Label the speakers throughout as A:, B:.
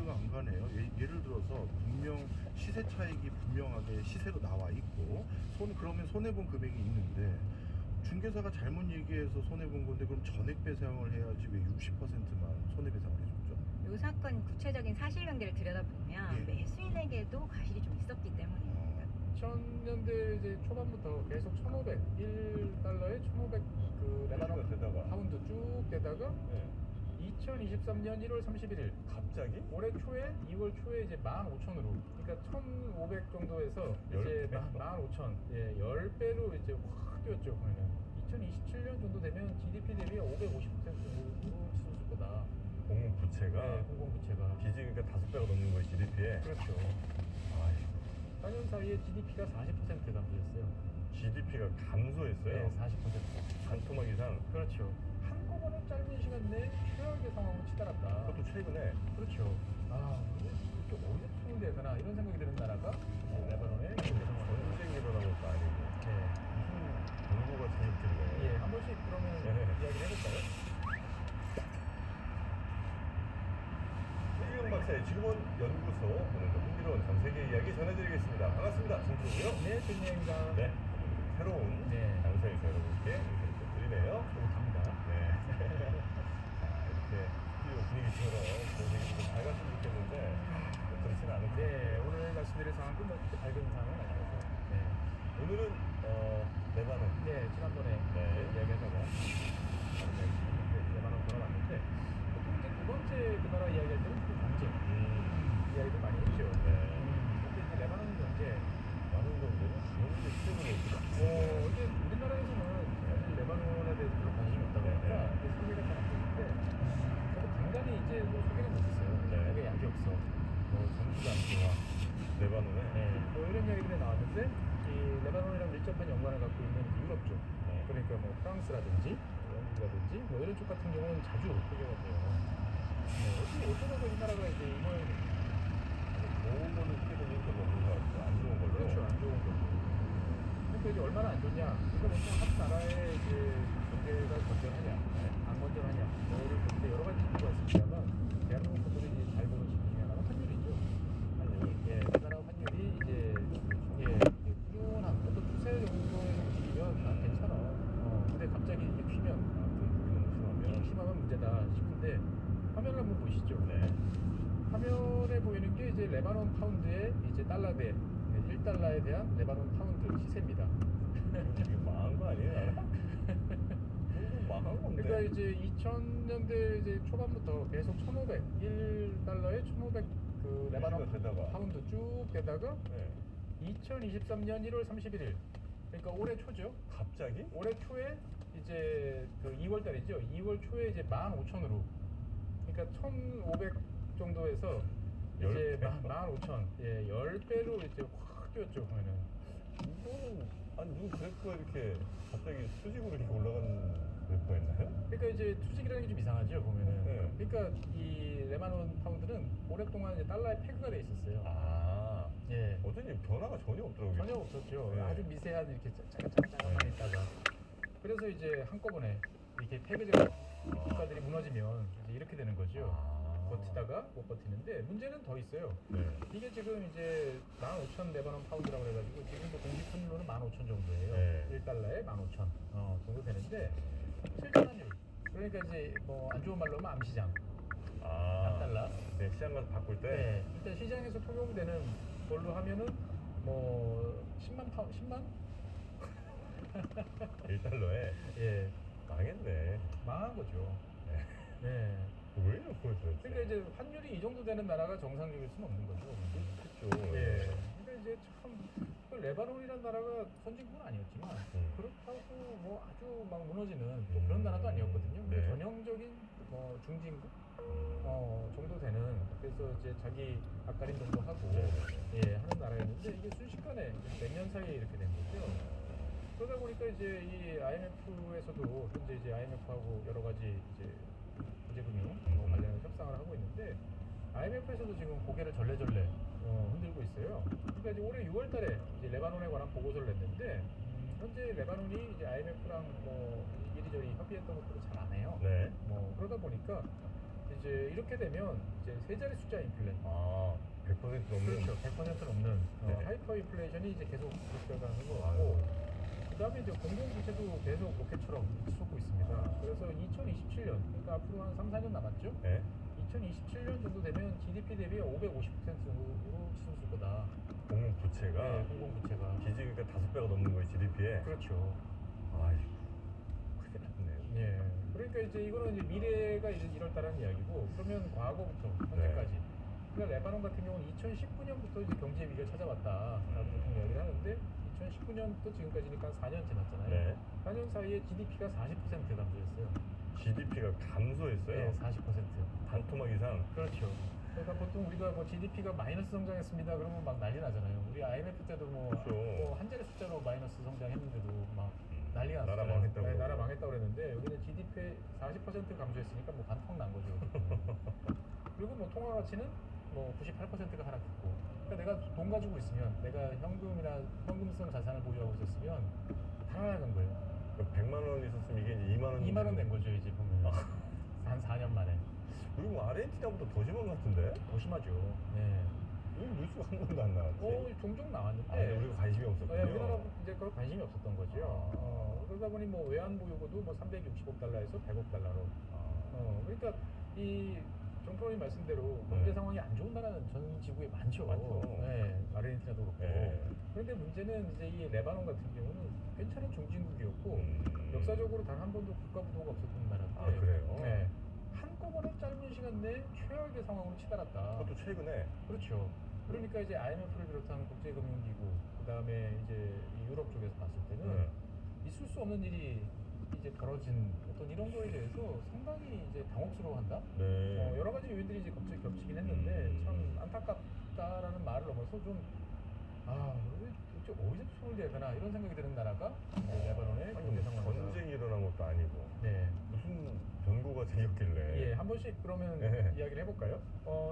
A: 이해가 안 가네요. 예를 들어서 분명 시세 차익이 분명하게 시세로 나와 있고 그러면 손해본 금액이 있는데 중개사가 잘못 얘기해서 손해본 건데 그럼 전액 배상을 해야지 왜 60%만 손해배상을 해줬죠?
B: 이 사건 구체적인 사실관계를 들여다보면
A: 예.
B: 매수인에게도 과실이 좀 있었기 때문입니다.
C: 2000년대 이제 초반부터 계속 1,500, 1달러에 1,500 그 레바논
D: 되다가.
C: 파운드 쭉 되다가
D: 네.
C: 2023년 1월 31일
D: 갑자기?
C: 올해 초에 2월 초에 이제 15,000으로 그러니까 1,500 정도에서 이제 15,000 예, 10배로 이제 확 뛰었죠. 그러면 2027년 정도 되면 GDP 대비 550% 정도로 치솟을 거다.
D: 공부채가
C: 네, 공공부채가
D: 빚이 그러니까 5배가 넘는 거예요, GDP에.
C: 그렇죠.
D: 아이고.
C: 4년 사이에 GDP가 40% 감소했어요.
D: GDP가 감소했어요.
C: 네, 40%.
D: 반토막 이상.
C: 그렇죠. 한꺼번에 짧은 시간 내에 최악의 상황으로 치달았다.
D: 그것도 최근에.
C: 그렇죠. 아, 이렇게 어디서 통일돼야 되나 이런 생각이 드는 나라가 레바논의 경제 상황을.
D: 전쟁 일어난 것도 아니고.
C: 네.
D: 무슨 정보가 계속되는
C: 예, 한 번씩 그러면 이야기를 해볼까요?
D: 최기영 박사의 즐거운 연구소, 오늘도 흥미로운 전 세계 이야기 전해드리겠습니다. 반갑습니다. 진프로고요.
C: 네, 준이입니다.
D: 네, 새로운
C: 네.
D: 장소에서 여러분께 인사를 좀 드리네요.
C: 좋답니다.
D: 네. 자, 이렇게 스튜디오 분위기처럼 전 세계도 좀 밝았으면 좋겠는데 그렇지는 않은데.
C: 네, 오늘 말씀드릴 상황도 뭐 밝은 상황은 아니라서. 네.
D: 오늘은 레바논.
C: 네, 지난번에
D: 네.
C: 이야기하다가 레바논 돌아왔는데 보통 이제 두 번째 그 나라 이야기할 때는 그 경제 이야기도 많이 했죠.
D: 네.
C: 근데 이제 레바논 경제
D: 많은 경우는 경제 시대로
C: 이게 우리나라에서는 사실 레바논에 대해서 별로 관심이 없다 보니까 이게 소개가 잘 안 되는데 저도 간간히 이제 뭐 소개를 못했어요.
D: 네.
C: 여기 약이 없어. 뭐 전투가 안 좋아.
D: 레바논에.
C: 네. 뭐 이런 이야기들이 나왔는데 이 레바논이랑 밀접한 연관을 갖고 있는 유럽 쪽,
D: 네.
C: 그러니까 뭐 프랑스라든지 영국이라든지 뭐 이런 쪽 같은 경우는 자주 소개가 돼요. 네. 어쩌다가 이 나라가 이제 이 모양이
D: 좋은 걸로 크게 되면 별로 없는 것 같고 안 좋은 걸로.
C: 그렇죠. 안 좋은 거죠. 그러니까 이제 얼마나 안 좋냐. 그러니까 먼저 한 나라의 이제 경제가 건전하냐, 안 건전하냐. 뭐를 볼 때 여러 가지 이유가 있습니다만, 대한민국 분들이 이제 잘 보는 지표 중에 하나가 환율이죠. 환율. 예, 그 나라 환율이 이제 꾸준한 어떤 추세 정도에서 움직이면 난 괜찮아. 근데 갑자기 이제 튀면, 심하면 문제다 싶은데, 화면을 한번 보시죠.
D: 네.
C: 화면에 보이는 게 이제 레바논 파운드의 이제 달러 대 1달러에 대한 레바논 파운드 시세입니다.
D: 이게 망한 거 아니에요? 망한 건데.
C: 그러니까 이제 2000년대 이제 초반부터 계속 1,500, 1달러에 1,500 그 레바논
D: 되다가.
C: 파운드 쭉 되다가
D: 네.
C: 2023년 1월 31일, 그러니까 올해 초죠.
D: 갑자기?
C: 올해 초에 이제 그 2월 달이죠. 2월 초에 이제 15,000으로, 그러니까 1,500 정도에서 이제 15,000, 예, 10배로 이제 확 뛰었죠. 그러면은.
D: 이거는 아니 무슨 그래프가 이렇게 갑자기 수직으로 이렇게 올라가는 그래프가 있나요?
C: 그러니까 이제 투sik이라는 게 좀 이상하죠, 보면은.
D: 네.
C: 그러니까 이 레바논 파운드는 오랫동안 이제 달러에 페그가 돼 있었어요.
D: 아,
C: 예.
D: 어쩐지 변화가 전혀 없더라고요.
C: 전혀 없었죠.
D: 네.
C: 아주 미세한 이렇게 짜가만 있다가. 그래서 이제 한꺼번에 이렇게 페그제가 국가들이 무너지면 이제 이렇게 되는 거죠. 버티다가 못 버티는데 문제는 더 있어요.
D: 네.
C: 이게 지금 이제 15,000 레바논 파운드라고 해가지고 지금 뭐 공식 환율로는 15,000 정도예요.
D: 네.
C: 1달러에 15,000 정도 되는데 실제 환율, 그러니까 이제 뭐 안 좋은 말로 하면 암시장.
D: 아,
C: 달러.
D: 네, 시장 가서 바꿀 때.
C: 네, 일단 시장에서 통용되는 걸로 하면은 뭐 10만?
D: 1달러에
C: 예,
D: 망했네.
C: 망한 거죠.
D: 네.
C: 네.
D: 왜 이런 걸 도대체?
C: 그러니까 이제 환율이 이 정도 되는 나라가 정상적일 수는 없는 거죠.
D: 그렇죠.
C: 예. 그러니까 이제 참 레바논이라는 나라가 선진국은 아니었지만 그렇다고 뭐 아주 막 무너지는 또 그런 나라도 아니었거든요.
D: 네.
C: 전형적인 뭐 중진국 정도 되는, 그래서 이제 자기 앞가림 정도 하고 예 하는 나라였는데 이게 순식간에 몇 년 사이에 이렇게 된 거죠. 그러다 보니까 이제 이 IMF에서도 현재 이제 IMF하고 여러 가지 이제 국제금융 관련해서 협상을 하고 있는데 IMF에서도 지금 고개를 절레절레 흔들고 있어요. 그러니까 이제 올해 6월달에 이제 레바논에 관한 보고서를 냈는데 현재 레바논이 이제 IMF랑 뭐 이리저리 협의했던 것들을 잘 안 해요.
D: 네.
C: 뭐 그러다 보니까 이제 이렇게 되면 이제 세 자리 숫자 인플레.
D: 아, 100% 넘는.
C: 그렇죠. 100% 넘는
D: 네.
C: 하이퍼 인플레이션이 이제 계속 지속되는 거 같고, 그다음에 이제 공공부채도 계속 로켓처럼 솟고 있습니다. 그래서 2027년, 그러니까 앞으로 한 3, 4년 남았죠.
D: 네.
C: 2027년 정도 되면 GDP 대비 550%로 치솟을 거다.
D: 공공 부채가
C: 네, 공공부채가.
D: 기지가 5배가 넘는 거예요, GDP에.
C: 그렇죠.
D: 아이고, 큰일 났네요.
C: 예. 그러니까 이제 이거는 이제 미래가 이제 이럴다라는 이야기고, 그러면 과거부터 현재까지. 그러니까 레바논 같은 경우는 2019년부터 이제 경제 위기가 찾아왔다라고 보통 이야기를 하는데, 2019년부터 지금까지니까 4년 지났잖아요.
D: 네.
C: 4년 사이에 GDP가 40% 감소했어요.
D: GDP가 감소했어요.
C: 네, 40%.
D: 반토막 이상.
C: 그렇죠. 그러니까 보통 우리가 뭐 GDP가 마이너스 성장했습니다. 그러면 막 난리 나잖아요. 우리 IMF 때도
D: 그렇죠.
C: 한 자리 숫자로 마이너스 성장했는데도 막 난리 났어요.
D: 나라 망했다고
C: 네, 나라
D: 그러고.
C: 망했다고 그랬는데 여기는 GDP 40% 감소했으니까 뭐 반토막 난 거죠. 그리고 뭐 통화 가치는 뭐 98%가 하락했고. 그러니까 내가 돈 가지고 있으면, 내가 현금성 자산을 보유하고 있었으면 달아나는 거예요.
D: 100만 원 있었으면 이게 이제 2만 원.
C: 2만 원 된 거죠 이제 보면. 한 4년 만에.
D: 그리고 뭐 아르헨티나보다 더 심한 것 같은데?
C: 더 심하죠. 네.
D: 이 뉴스가 한 번도 안 나왔지.
C: 종종 나왔는데.
D: 아, 근데 우리가 관심이 없었군요.
C: 네, 우리나라 이제 그런 관심이 없었던 거죠.
D: 아.
C: 그러다 보니 뭐 외환 보유고도 뭐 360억 달러에서 100억 달러로. 그러니까 이 정프로님 말씀대로 경제
D: 네.
C: 상황이 안 좋은 나라는 전 지구에 많죠.
D: 많죠.
C: 네, 아르헨티나도 그렇고.
D: 네.
C: 그런데 문제는 이제 이 레바논 같은 경우는 괜찮은 중진국이었고 역사적으로 단 한 번도 국가 부도가 없었던 나라인데.
D: 아, 그래요?
C: 네. 한꺼번에 짧은 시간 내에 최악의 상황으로 치달았다.
D: 그것도 최근에.
C: 그렇죠. 그러니까 이제 IMF를 비롯한 국제금융기구, 그 다음에 이제 이 유럽 쪽에서 봤을 때는 있을 수 없는 일이 이제 벌어진 어떤 이런 거에 대해서 상당히 이제 당혹스러워한다.
D: 네.
C: 여러 가지 요인들이 이제 겹치긴 했는데 참 안타깝다라는 말을 넘어서 좀 어디서 손을 대야 되나 이런 생각이 드는 나라가 레바논의
D: 아니,
C: 경제
D: 뭐
C: 상황입니다.
D: 전쟁이 일어난 것도 아니고
C: 네.
D: 무슨 변고가 생겼길래.
C: 예, 한 번씩 그러면
D: 네.
C: 이야기를 해볼까요?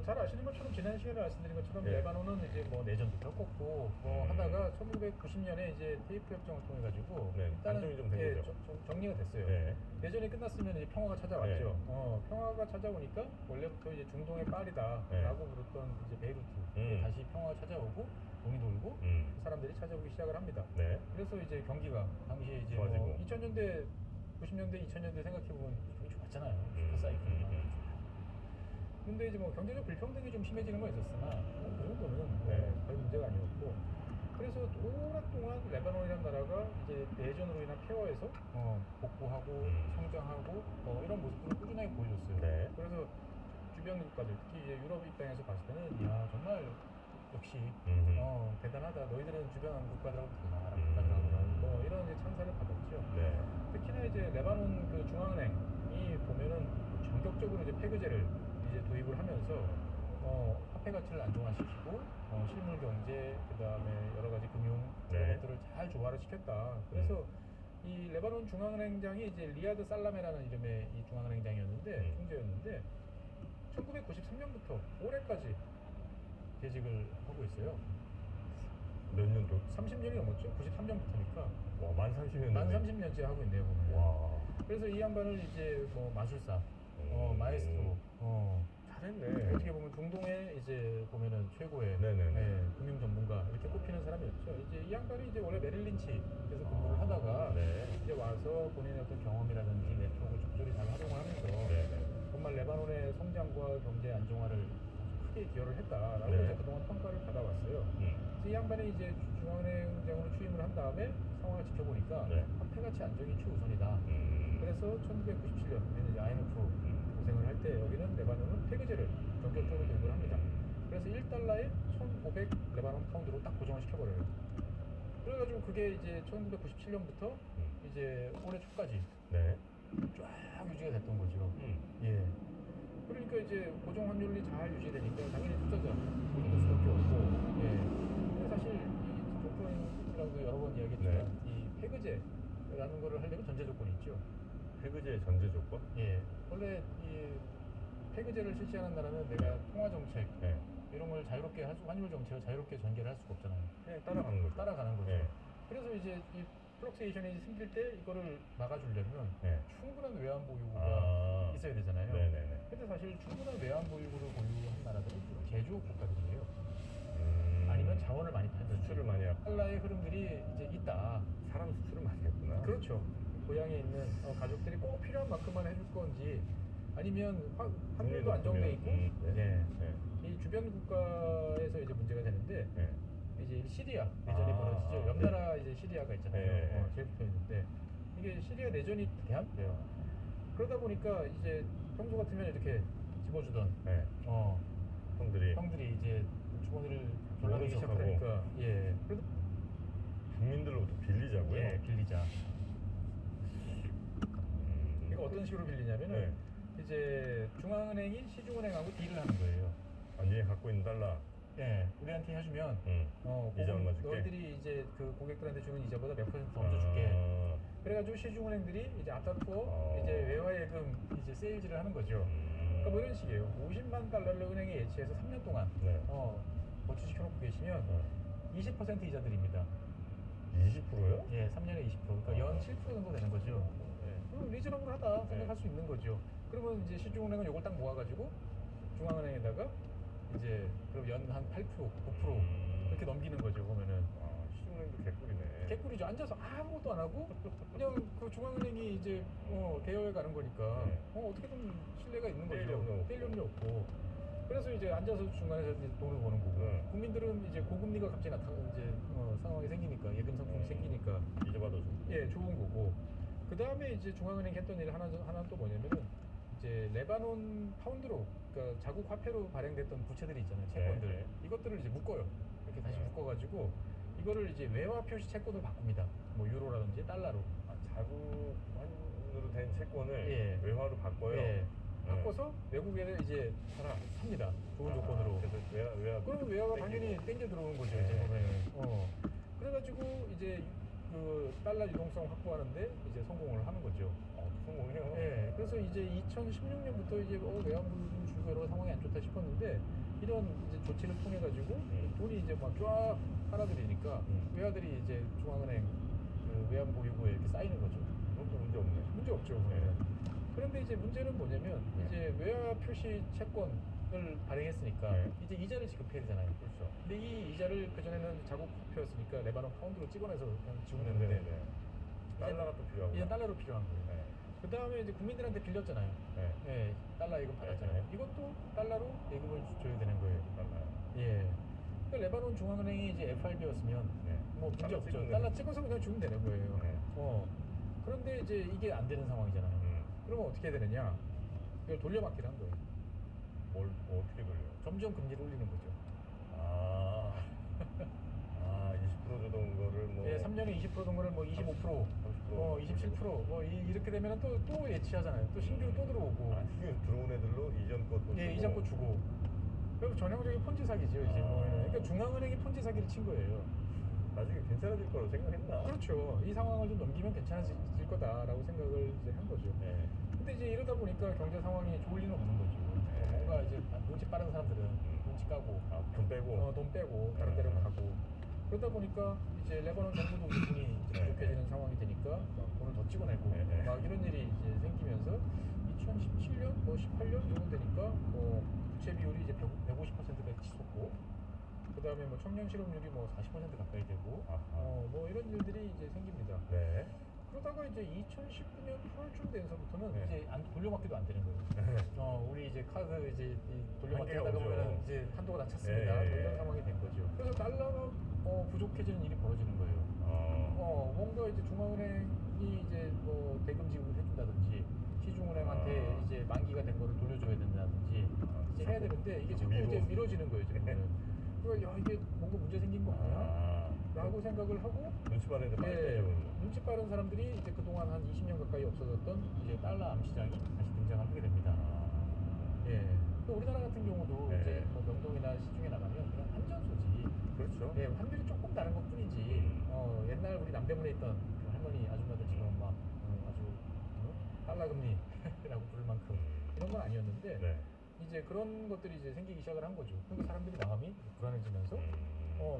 C: 잘 아시는 것처럼 지난 시간에 말씀드린 것처럼
D: 네.
C: 레바논은 이제 뭐 내전도 겪었고 하다가 1990년에 이제 테이프 협정을 통해 가지고
D: 네,
C: 일단은
D: 안정이 좀된
C: 예,
D: 거죠.
C: 정리가 됐어요.
D: 네.
C: 내전이 끝났으면 이제 평화가 찾아왔죠.
D: 네.
C: 평화가 찾아오니까 원래부터 이제 중동의 파리다라고
D: 네.
C: 부르던 이제 베이루트 다시 평화가 찾아오고 돈이 돌고 그 사람들이 찾아오기 시작을 합니다.
D: 네.
C: 그래서 이제 경기가 당시에 이제
D: 좋아지고.
C: 뭐 2000년대 90년대 2000년대 생각해보면 경기 좋았잖아요. 사이클. 근데 이제 뭐 경제적 불평등이 좀 심해지는 건 있었으나 그 정도는 별 문제가 아니었고, 그래서 오랫동안 레바논이라는 나라가 이제 내전으로 인한 폐허에서 복구하고 성장하고 이런 모습들을 꾸준하게 보여줬어요.
D: 네.
C: 그래서 주변 국가들, 특히 이제 유럽 입장에서 봤을 때는 야 정말 역시 대단하다. 너희들은 주변 국가들하고 달라. 아랍 국가들하고 이런 이제 찬사를 받았죠.
D: 네.
C: 특히나 이제 레바논 그 중앙은행이 보면은 전격적으로 이제 폐교제를 이제 도입을 하면서 화폐 가치를 안정화시키고 실물 경제, 그다음에 여러 가지 금융 이런
D: 네.
C: 것들을 잘 조화를 시켰다. 그래서 이 레바논 중앙은행장이 이제 리아드 살라메라는 이름의 이 중앙은행장이었는데 총재였는데 1993년부터 올해까지 재직을 하고 있어요.
D: 몇 년도?
C: 30년이 넘었죠. 93년부터니까
D: 와, 만 30년.
C: 만 30년째 하고 있네요. 보면.
D: 와.
C: 그래서 이 양반을 이제 뭐 마술사, 마에스트로,
D: 잘했네.
C: 어떻게 보면 중동에 이제 보면은 최고의
D: 네네네.
C: 금융 전문가 이렇게 꼽히는 사람이었죠. 이제 이 양반이 이제 원래 메릴 린치에서 근무를 하다가
D: 네.
C: 이제 와서 본인의 어떤 경험이라든지 네트워크를 적절히 잘 활용을 하면서
D: 네.
C: 정말 레바논의 성장과 경제 안정화를 아주 크게 기여를 했다라고
D: 네.
C: 이제 그동안 평가를 받아왔어요. 그래서 이 양반이 이제 중앙은행장으로 취임을 한 다음에 상황을 지켜보니까
D: 네.
C: 화폐 가치 안정이 최우선이다. 그래서 1997년 이제 IMF 고생을 할 때 여기는 레바논은 폐기제를 전격적으로 도입을 합니다. 그래서 1달러에 1,500 레바논 파운드로 딱 고정을 시켜버려요. 그래가지고 그게 이제 1997년부터 이제 올해 초까지
D: 네.
C: 쫙 유지가 됐던 거죠. 예. 그러니까 이제 고정 환율이 잘 유지되니까 당연히 투자자 몰릴 수밖에 없고, 예. 근데 사실 이 조프로님이랑도 여러 번 이야기했지만 이 폐기제라는 거를 하려면 전제 조건이 있죠.
D: 폐기제 전제 조건?
C: 예. 원래 이 폐기제를 실시하는 나라는 내가 통화 정책
D: 네.
C: 이런 걸 자유롭게 할 수, 환율 정책을 자유롭게 전개를 할 수가 없잖아요.
D: 그냥 따라가는 거죠.
C: 따라가는 거죠.
D: 네.
C: 그래서 이제 이 플럭세이션이 생길 때 이거를 막아주려면
D: 네.
C: 충분한 외환 보유고가
D: 아.
C: 있어야 되잖아요.
D: 네네네.
C: 근데 사실 충분한 외환 보유고를 보유한 나라들은 제조업 국가들이에요.
D: 음.
C: 아니면 자원을 많이 파는
D: 수출을 많이 하고
C: 달러의 흐름들이 이제 있다.
D: 사람 수출을 많이 했구나.
C: 그렇죠. 고향에 있는 가족들이 꼭 필요한 만큼만 해줄 건지 아니면 환율도 안정돼 있고
D: 네.
C: 네.
D: 네.
C: 이 주변 국가에서 이제 문제가 되는데
D: 네.
C: 이제 시리아 내전이 벌어지죠. 옆나라 이제 시리아가 있잖아요.
D: 네.
C: 제일 붙어 있는데 이게 시리아 내전이 대한돼요. 그러다 보니까 이제 평소 같으면 이렇게 집어주던
D: 네. 형들이
C: 이제 주머니를 졸라매기
D: 모른 척하고.
C: 시작하니까 예. 그래도
D: 국민들로부터 빌리자고요.
C: 예, 빌리자.
D: 음.
C: 이거 어떤 식으로 빌리냐면은
D: 네.
C: 이제 중앙은행이 시중은행하고 딜을 하는 거예요.
D: 완전히 갖고 있는 달러.
C: 예, 우리한테 해주면
D: 이자 얼마 줄게?
C: 너희들이 이제 그 고객들한테 주는 이자보다 몇 퍼센트 더 얹어 줄게. 그래가지고 시중은행들이 이제 앞다투어 이제 외화예금 이제 세일즈를 하는 거죠. 그러니까 뭐 이런 식이에요. 50만 달러를 은행에 예치해서 3년 동안
D: 네.
C: 저축시켜놓고 계시면 20% 이자 드립니다.
D: 20%요?
C: 예, 3년에 20%. 그러니까 연 7% 정도 되는 거죠. 그럼 리즈너블하다 생각할 수 있는 거죠. 그러면 이제 시중은행은 요걸 딱 모아가지고 중앙은행에다가 이제 그럼 연 한 8%, 9% 이렇게 넘기는 거죠. 보면은
D: 시중은행도 개꿀이네.
C: 개꿀이죠. 앉아서 아무것도 안 하고 그냥 그 중앙은행이 이제 대여해 가는 거니까
D: 네.
C: 어떻게든 신뢰가 있는
D: 떼일
C: 거죠.
D: 염려 없고.
C: 떼일 염려 없고. 그래서 이제 앉아서 중간에서 이제 돈을 버는 거고
D: 네.
C: 국민들은 이제 고금리가 갑자기 이제 상황이 생기니까 예금 상품이 생기니까
D: 이자 받아줘.
C: 예 좋은 거고 그 다음에 이제 중앙은행 했던 일 하나 또 뭐냐면은 이제 레바논 파운드로 그러니까 자국 화폐로 발행됐던 부채들이 있잖아요 채권들
D: 네.
C: 이것들을 이제 묶어요 이렇게 다시 묶어가지고 이거를 이제 외화 표시 채권으로 바꿉니다 뭐 유로라든지 달러로
D: 자국 환율로 된 채권을
C: 예.
D: 외화로 바꿔요.
C: 예. 바꿔서 외국에 이제 삽니다 좋은 조건으로
D: 그래서 외화.
C: 그러면 외화가
D: 땡기고.
C: 당연히 땡겨 들어오는 거죠
D: 네.
C: 이제 보면은 그래가지고 이제 그 달러 유동성 확보하는데 이제 성공을 하는 거죠.
D: 성공해요.
C: 예, 그래서 이제 2016년부터 이제 외환보유금 주고 여러 상황이 안 좋다 싶었는데 이런 이제 조치를 통해 가지고 돈이 이제 막 쫙 빨아들이니까 외화들이 이제 중앙은행 그 외환보유고에 이렇게 쌓이는 거죠.
D: 그것도 문제 없네.
C: 문제 없죠. 그런데 이제 문제는 뭐냐면 이제 외화 표시 채권을 발행했으니까 이제 이자를 지급해야 되잖아요.
D: 그렇죠.
C: 근데 이 이자를 그 전에는 자국 화폐였으니까 레바논 파운드로 찍어내서 그냥 지고 되는데
D: 달러가 또 필요하고.
C: 이제 달러로 필요한 거예요. 그 다음에 이제 국민들한테 빌렸잖아요. 예, 달러 예금 받았잖아요. 이것도 달러로 예금을 줘야 되는 거예요. 예. 그러니까 레바논 중앙은행이 이제 FRB였으면 뭐 문제
D: 달러
C: 없죠.
D: 찍으면
C: 달러 찍어서 그냥 주면 되는 거예요. 그런데 이제 이게 안 되는 상황이잖아요. 그러면 어떻게 되느냐? 이걸 돌려막기를 한 거예요.
D: 뭘 어떻게 돌려?
C: 점점 금리를 올리는 거죠.
D: 20% 주던 거를 뭐.
C: 예, 3년에 20%던 거를 뭐 25%,
D: 30%,
C: 27%, 뭐 이렇게 되면 또 예치하잖아요. 또 신규로 또 들어오고.
D: 신규 들어온 애들로 이전 것도
C: 예,
D: 주고.
C: 이자 거 주고. 그래서 전형적인 폰지 사기죠. 이제 보면은. 그러니까 중앙은행이 폰지 사기를 친 거예요.
D: 나중에 괜찮아질 거라고 생각했나?
C: 그렇죠. 이 상황을 좀 넘기면 괜찮아질 거다라고 생각을 이제 한 거죠. 근데 이제 이러다 보니까 경제 상황이 좋을 리는 없는 거죠. 뭔가 이제 눈치 빠른 사람들은 눈치 까고,
D: 돈 빼고.
C: 돈 빼고 다른 데로 가고. 그러다 보니까 이제 레바논 정부도 이제 돈이 이제 부족해지는 상황이 되니까 막 돈을 더 찍어내고 막 이런 일이 이제 생기면서 2017년, 뭐 18년 정도 되니까 뭐 부채 비율이 이제 150%가 치솟고. 그 다음에 뭐 청년 실업률이 뭐 40% 가까이 되고 뭐 이런 일들이 이제 생깁니다. 그러다가 이제 2019년 8월쯤 돼서부터는 이제 돌려막기도 안 되는 거예요. 우리 이제 카드 이제 돌려막기 하다가 보면은 이제 한도가 다 찼습니다. 뭐 이런 상황이 된 거죠. 그래서 달러가 부족해지는 일이 벌어지는 거예요. 뭔가 이제 중앙은행이 이제 뭐 대금 지급을 해준다든지 시중은행한테 이제 만기가 된 거를 돌려줘야 된다든지 이제 해야 되는데 이게 자꾸 이제 미뤄지는 거예요. 지금. 그러니까 야 이게 뭔가 문제 생긴 거 아니야? 라고 생각을 하고
D: 눈치 빠른 애들 빨리
C: 눈치 빠른 사람들이 이제 그동안 한 20년 가까이 없어졌던 이제 달러 암시장이 다시 등장을 하게 됩니다. 또 우리나라 같은 경우도 이제 뭐 명동이나 시중에 나가면 그냥 환전소지.
D: 그렇죠.
C: 환율이 조금 다른 것 뿐이지. 옛날 우리 남대문에 있던 그 할머니 아줌마들처럼 막 아주 달러 금리라고 부를 만큼 이런 건 아니었는데 이제 그런 것들이 이제 생기기 시작을 한 거죠. 그러니까 사람들이 마음이 불안해지면서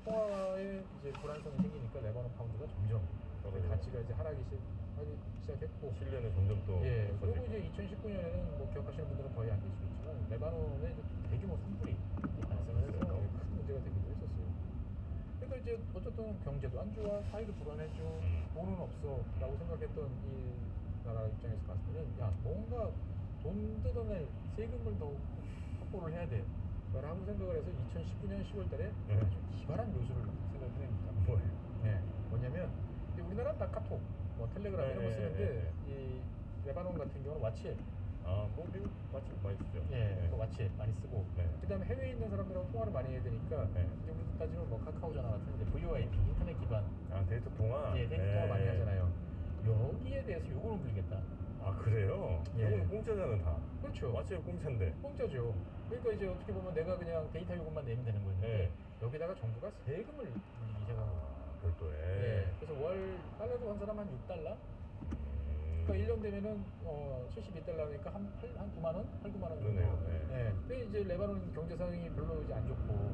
C: 통화에 이제 불안성이 생기니까 레바논 파운드가 점점
D: 떨어지고.
C: 가치가 이제 하기 시작했고.
D: 신뢰는 점점 또
C: 예, 그리고
D: 없어지고.
C: 이제 2019년에는 뭐 기억하시는 분들은 거의 안 계시겠지만 레바논에 이제 대규모 산불이 발생해서
D: 그래요?
C: 큰 문제가 되기도 했었어요. 그러니까 이제 어쨌든 경제도 안 좋아, 사회도 불안해져, 돈은 없어라고 생각했던 이 나라 입장에서 봤을 때는 야 뭔가 돈 뜯어낼 세금을 더 확보를 해야 돼. 라고 생각을 해서 2019년 10월달에
D: 네.
C: 아주 기발한 묘수를 생각을 해냅니다.
D: 뭐예요?
C: 네, 뭐냐면 이제 우리나라는 다 카톡, 뭐 텔레그램 이런 거 쓰는데 이 레바논 같은 경우는 왓츠앱,
D: 뭐 미국 마치 많이 쓰죠.
C: 예, 그 왓츠앱 많이 쓰고,
D: 네.
C: 그다음에 해외에 있는 사람들하고 통화를 많이 해야 되니까
D: 네.
C: 이제 우리도 따지면 뭐 카카오 전화 같은 이제 VoIP 인터넷 기반
D: 데이터 통화.
C: 예, 데이터 통화 많이 하잖아요. 여기에 대해서 요거는 물리겠다.
D: 그래요?
C: 예.
D: 이거는 공짜잖아 다.
C: 그렇죠.
D: 왓츠앱 공짜인데.
C: 공짜죠. 그러니까 이제 어떻게 보면 내가 그냥 데이터 요금만 내면 되는 건데
D: 네.
C: 여기다가 정부가 세금을 물리기 시작한 거예요.
D: 별도에.
C: 예. 그래서 월 달러도 한 사람 한 6달러? 그러니까 1년 되면은 72달러니까 한 9만 원? 8, 9만 원 정도.
D: 그러네요. 네.
C: 예. 근데 이제 레바논 경제 상황이 별로 이제 안 좋고